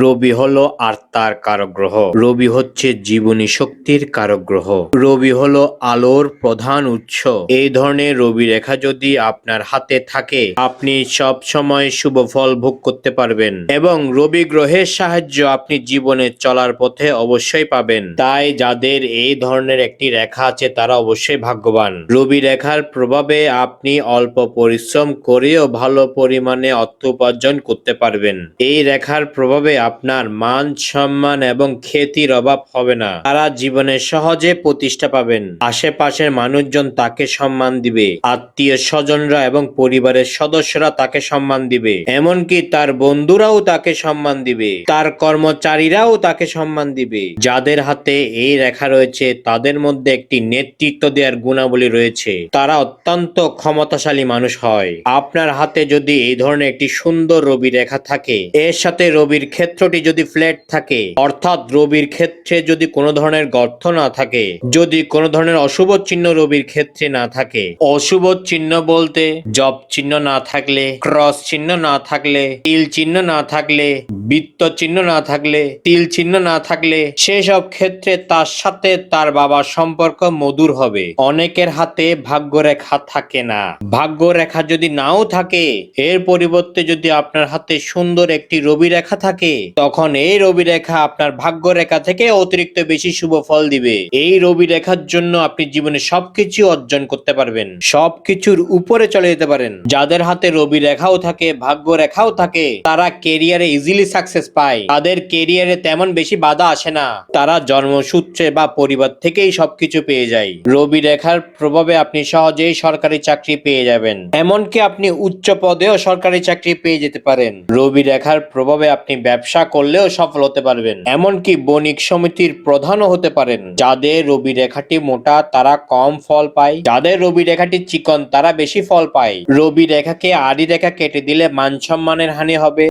রবি হলো আত্মার কারক গ্রহ। রবি হচ্ছে জীবনী শক্তির কারক গ্রহ। রবি হলো আলোর প্রধান উৎস। এই ধরনের রবি রেখা যদি আপনার হাতে থাকে, আপনি সব সময় শুভ ফল ভোগ করতে পারবেন এবং রবি গ্রহের সাহায্য আপনি জীবনে চলার পথে অবশ্যই পাবেন। তাই যাদের এই ধরনের একটি রেখা আছে তারা অবশ্যই ভাগ্যবান। রবি রেখার প্রভাবে আপনি অল্প পরিশ্রম করেও ভালো পরিমাণে অর্থ উপার্জন করতে পারবেন। এই রেখার প্রভাবে আপনার মান সম্মান এবং খ্যাতির অভাব হবে না। তারা জীবনে সহজে প্রতিষ্ঠা পাবেন। আশেপাশের মানুষজন তাকে সম্মান দিবে, আত্মীয় স্বজনরা এবং পরিবারের সদস্যরা তাকে সম্মান দিবে, এমনকি তার বন্ধুরাও তাকে সম্মান দিবে, তার কর্মচারীরাও তাকে সম্মান দিবে। যাদের হাতে এই রেখা রয়েছে তাদের মধ্যে একটি নেতৃত্ব দেওয়ার গুণাবলী রয়েছে। তারা অত্যন্ত ক্ষমতাশালী মানুষ হয়। আপনার হাতে যদি এই ধরনের একটি সুন্দর রবি রেখা থাকে, এর সাথে রবির ক্ষেত্রটি যদি ফ্ল্যাট থাকে, অর্থাৎ রবির ক্ষেত্রে যদি কোনো ধরনের গর্ত না থাকে, যদি কোনো ধরনের অশুভ চিহ্ন রবির ক্ষেত্রে না থাকে, অশুভ চিহ্ন বলতে জব চিহ্ন না থাকলে, ক্রস চিহ্ন না থাকলে, তিল চিহ্ন না থাকলে, বৃত্ত চিহ্ন না থাকলে, তিল চিহ্ন না থাকলে, সেসব ক্ষেত্রে তার সাথে তার বাবার সম্পর্ক মধুর হবে। অনেকের হাতে ভাগ্য রেখা থাকে না। ভাগ্য রেখা যদি নাও থাকে, এর পরিবর্তে যদি আপনার হাতে সুন্দর একটি রবি রেখা থাকে, তখন এই রবি রেখা আপনার ভাগ্য রেখা থেকে অতিরিক্ত বেশি শুভ ফল দিবে। এই রবি রেখার জন্য আপনি জীবনে সবকিছু অর্জন করতে পারবেন, সবকিছুর উপরে চলে যেতে পারেন। যাদের হাতে রবি রেখাও থাকে, ভাগ্য রেখাও থাকে, তারা কেরিয়ারে ইজিলি সাকসেস পায়। তাদের কেরিয়ারে তেমন বেশি বাধা আসে না। তারা জন্মসূত্রে বা পরিবার থেকেই সবকিছু পেয়ে যায়। রবি রেখার প্রভাবে আপনি সহজেই সরকারি চাকরি পেয়ে যাবেন, এমনকি আপনি উচ্চ পদেও সরকারি চাকরি পেয়ে যেতে পারেন। রবি রেখার প্রভাবে আপনি ব্যবসা করলেও সফল হতে পারবেন, এমনকি বণিক সমিতির প্রধানও হতে পারেন। যাদের রবি রেখাটি মোটা তারা কম ফল পায়, যাদের রবি রেখাটি চিকন তারা বেশি ফল পায়। রবি রেখাকে আড়ি রেখা কেটে দিলে মান সম্মানের হানি হবে।